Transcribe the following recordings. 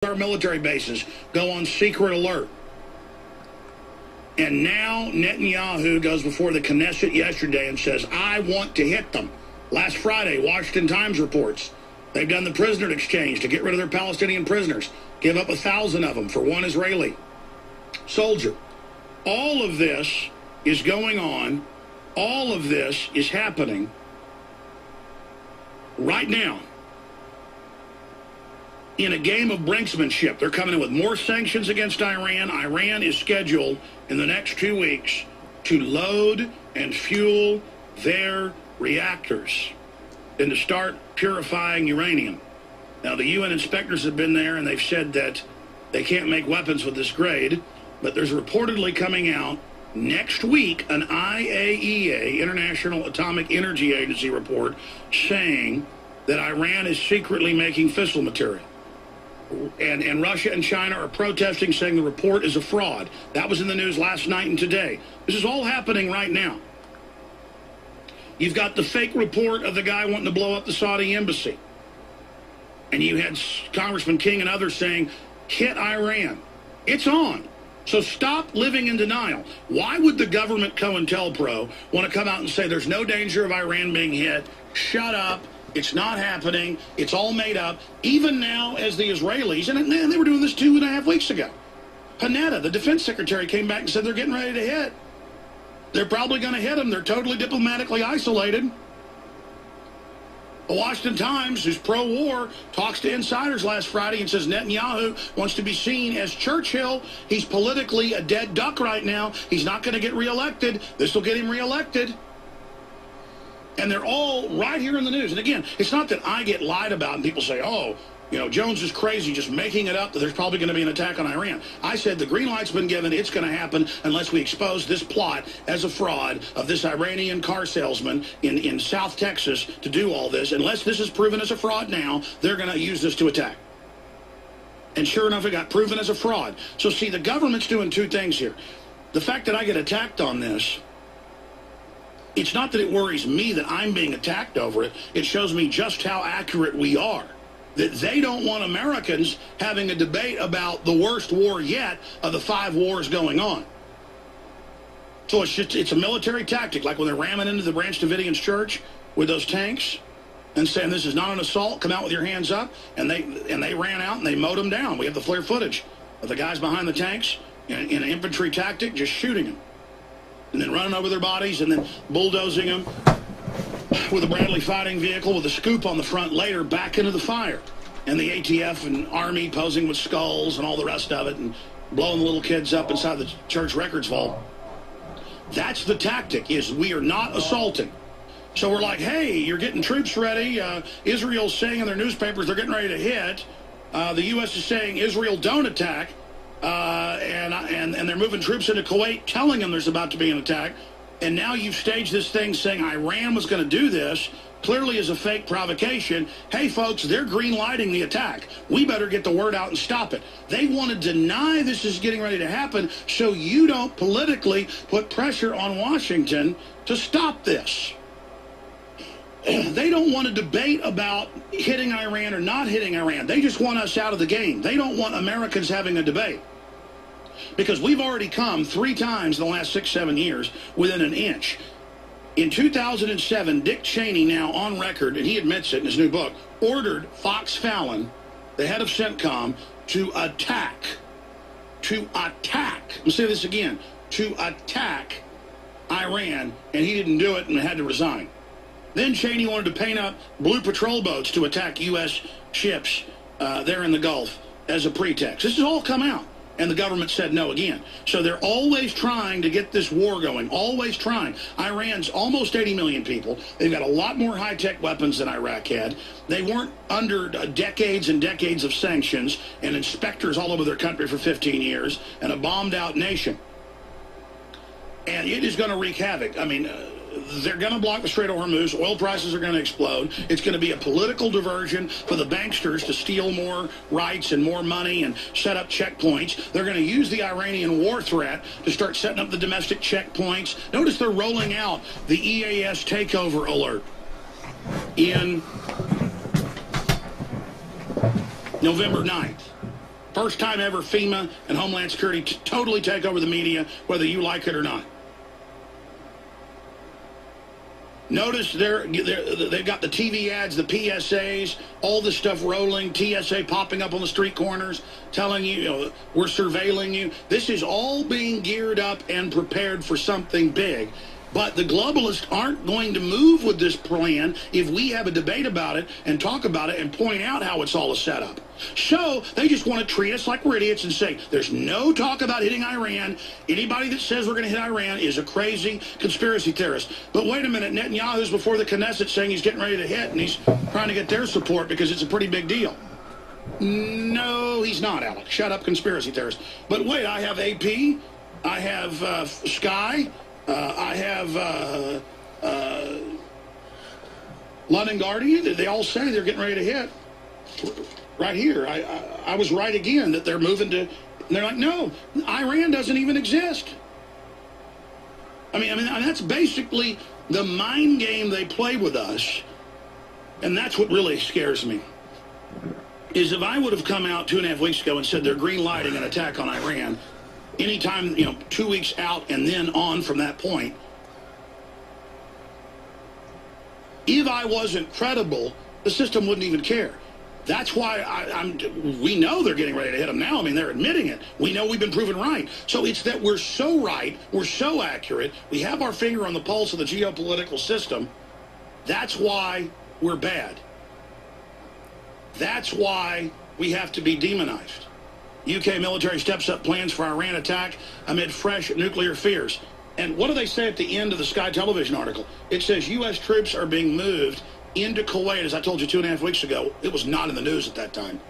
our military bases go on secret alert. And now Netanyahu goes before the Knesset yesterday and says, I want to hit them. Last Friday, Washington Times reports they've done the prisoner exchange to get rid of their Palestinian prisoners, give up 1,000 of them for one Israeli soldier. All of this is going on. All of this is happening right now. In a game of brinksmanship, they're coming in with more sanctions against Iran. Iran is scheduled in the next 2 weeks to load and fuel their reactors and to start purifying uranium. Now, the UN inspectors have been there, and they've said that they can't make weapons with this grade, but there's reportedly coming out next week an IAEA, International Atomic Energy Agency report saying that Iran is secretly making fissile material. And Russia and China are protesting, saying the report is a fraud. That was in the news last night and today. This is all happening right now. You've got the fake report of the guy wanting to blow up the Saudi embassy. And you had Congressman King and others saying, hit Iran. It's on. So stop living in denial. Why would the government COINTELPRO want to come out and say there's no danger of Iran being hit? Shut up. It's not happening. It's all made up. Even now, as the Israelis, and they were doing this 2.5 weeks ago. Panetta, the defense secretary, came back and said they're getting ready to hit. They're probably going to hit them. They're totally diplomatically isolated. The Washington Times, who's pro-war, talks to insiders last Friday and says Netanyahu wants to be seen as Churchill. He's politically a dead duck right now. He's not going to get reelected. This will get him reelected. And they're all right here in the news. And again, it's not that I get lied about and people say, oh, you know, Jones is crazy, just making it up that there's probably going to be an attack on Iran. I said the green light's been given. It's going to happen unless we expose this plot as a fraud of this Iranian car salesman in South Texas to do all this. Unless this is proven as a fraud now, they're going to use this to attack. And sure enough, it got proven as a fraud. So see, the government's doing two things here. The fact that I get attacked on this, it's not that it worries me that I'm being attacked over it. It shows me just how accurate we are. That they don't want Americans having a debate about the worst war yet of the 5 wars going on. So it's a military tactic, like when they're ramming into the Branch Davidians church with those tanks and saying this is not an assault, come out with your hands up, and they ran out and they mowed them down. We have the FLIR footage of the guys behind the tanks in an infantry tactic just shooting them. And then running over their bodies and then bulldozing them with a Bradley fighting vehicle with a scoop on the front later back into the fire. And the ATF and Army posing with skulls and all the rest of it and blowing the little kids up inside the church records vault. That's the tactic, is we are not assaulting. So we're like, hey, you're getting troops ready. Israel's saying in their newspapers they're getting ready to hit. The U.S. is saying Israel don't attack. And they're moving troops into Kuwait, telling them there's about to be an attack. And now you've staged this thing saying Iran was going to do this, clearly as a fake provocation. Hey, folks, they're green-lighting the attack. We better get the word out and stop it. They want to deny this is getting ready to happen so you don't politically put pressure on Washington to stop this. They don't want to debate about hitting Iran or not hitting Iran. They just want us out of the game. They don't want Americans having a debate. Because we've already come 3 times in the last 6-7 years within an inch. In 2007, Dick Cheney, now on record, and he admits it in his new book, ordered Fox Fallon, the head of CENTCOM, to attack. Let's say this again. To attack Iran, and he didn't do it and had to resign. Then Cheney wanted to paint up blue patrol boats to attack U.S. ships there in the Gulf as a pretext. This has all come out, and the government said no again. So they're always trying to get this war going, always trying. Iran's almost 80 million people. They've got a lot more high-tech weapons than Iraq had. They weren't under decades and decades of sanctions and inspectors all over their country for 15 years and a bombed-out nation. And it is going to wreak havoc. I mean, they're going to block the Strait of Hormuz. Oil prices are going to explode. It's going to be a political diversion for the banksters to steal more rights and more money and set up checkpoints. They're going to use the Iranian war threat to start setting up the domestic checkpoints. Notice they're rolling out the EAS takeover alert in November 9th. First time ever FEMA and Homeland Security totally take over the media, whether you like it or not. Notice they've got the TV ads, the PSAs, all this stuff rolling, TSA popping up on the street corners, telling you, we're surveilling you. This is all being geared up and prepared for something big. But the globalists aren't going to move with this plan if we have a debate about it and talk about it and point out how it's all a setup. So they just want to treat us like we're idiots and say, there's no talk about hitting Iran. Anybody that says we're going to hit Iran is a crazy conspiracy theorist. But wait a minute, Netanyahu's before the Knesset saying he's getting ready to hit, and he's trying to get their support because it's a pretty big deal. No, he's not, Alex. Shut up, conspiracy theorist. But wait, I have AP, I have Sky, I have London Guardian. They all say they're getting ready to hit. Right here, I was right again that they're moving to. They're like, no, Iran doesn't even exist. I mean, that's basically the mind game they play with us, and that's what really scares me. Is if I would have come out 2.5 weeks ago and said they're green lighting an attack on Iran, anytime 2 weeks out and then on from that point, if I wasn't credible, the system wouldn't even care. That's why we know they're getting ready to hit them now. I mean, they're admitting it. We know we've been proven right. So it's that we're so right, we're so accurate, we have our finger on the pulse of the geopolitical system. That's why we're bad. That's why we have to be demonized. UK military steps up plans for Iran attack amid fresh nuclear fears. And what do they say at the end of the Sky Television article? It says U.S. troops are being moved into Kuwait, as I told you 2.5 weeks ago. It was not in the news at that time.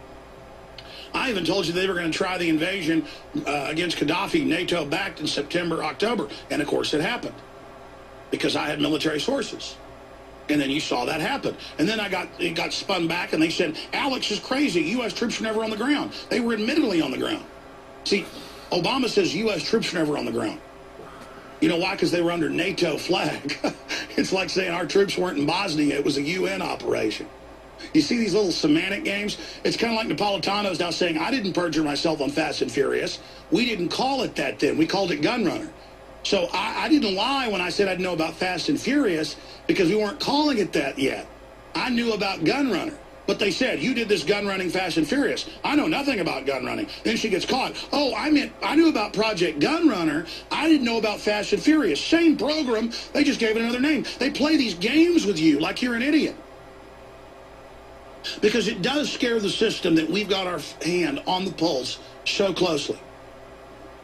I even told you they were going to try the invasion against Gaddafi, NATO-backed in September, October. And, of course, it happened because I had military sources. And then you saw that happen. And then it got spun back, and they said, Alex is crazy. U.S. troops were never on the ground. They were admittedly on the ground. See, Obama says U.S. troops were never on the ground. You know why? Because they were under NATO flag. It's like saying our troops weren't in Bosnia. It was a UN operation. You see these little semantic games? It's kind of like Napolitano's now saying, I didn't perjure myself on Fast and Furious. We didn't call it that then. We called it Gunrunner. So I didn't lie when I said I didn't know about Fast and Furious because we weren't calling it that yet. I knew about Gunrunner. But they said, you did this gun running Fast and Furious. I know nothing about gun running. Then she gets caught. Oh, I knew about Project Gunrunner. I didn't know about Fast and Furious. Same program. They just gave it another name. They play these games with you like you're an idiot. Because it does scare the system that we've got our hand on the pulse so closely.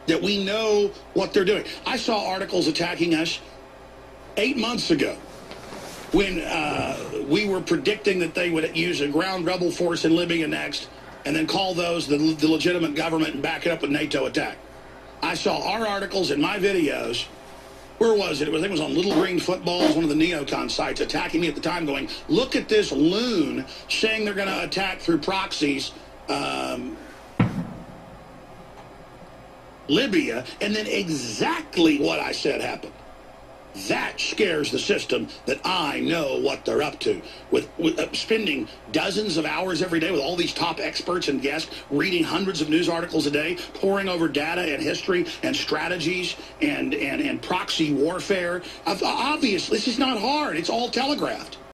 That we know what they're doing. I saw articles attacking us 8 months ago when we were predicting that they would use a ground rebel force in Libya next and then call those the legitimate government and back it up with NATO attack. I saw our articles and my videos. Where was it? I think it was on Little Green Footballs, one of the neocon sites, attacking me at the time going, look at this loon saying they're going to attack through proxies Libya, and then exactly what I said happened. That scares the system that I know what they're up to. With spending dozens of hours every day with all these top experts and guests, reading hundreds of news articles a day, poring over data and history and strategies and proxy warfare. Obviously, this is not hard. It's all telegraphed.